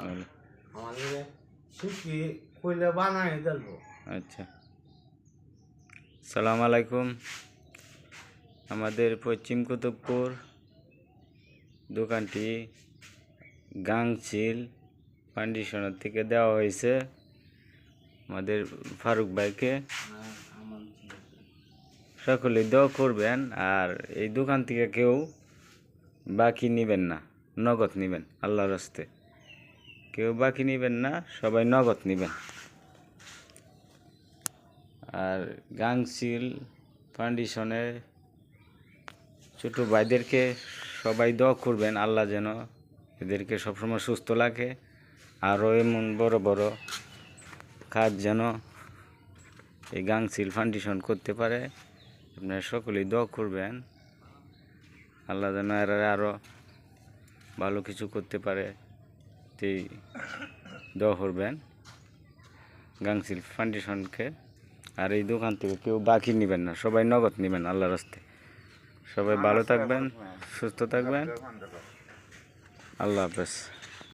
আমাদের সুখী কইলে বানাই দেব। আচ্ছা, সালাম আলাইকুম। আমাদের পশ্চিম কুতুবপুর দোকানটি গাংচিল ফাউন্ডেশনের থেকে দেওয়া হয়েছে আমাদের ফারুক ভাইকে। সকলেই দোয়া করবেন। আর এই দোকান থেকে কেউ বাকি নেবেন না, নগদ নেবেন। আল্লাহর রাস্তে কেউ বাকি নেবেন না, সবাই নগদ নেবেন। আর গাংচিল ফাউন্ডেশনের ছোট ভাইদেরকে সবাই দোয়া করবেন, আল্লাহ যেন এদেরকে সবসময় সুস্থ রাখে। আরও এমন বড় বড় কাজ যেন এই গাংচিল ফাউন্ডেশন করতে পারে। আপনারা সকলেই দোয়া করবেন, আল্লাহ যেন এরা আরও ভালো কিছু করতে পারে। এই দোয়া করবেন গাংচিল ফাউন্ডেশনকে। আর এই দোকান থেকে কেউ বাকি নেবেন না, সবাই নগদ নেবেন আল্লাহর রাস্তে। সবাই ভালো থাকবেন, সুস্থ থাকবেন। আল্লাহ হাফেজ।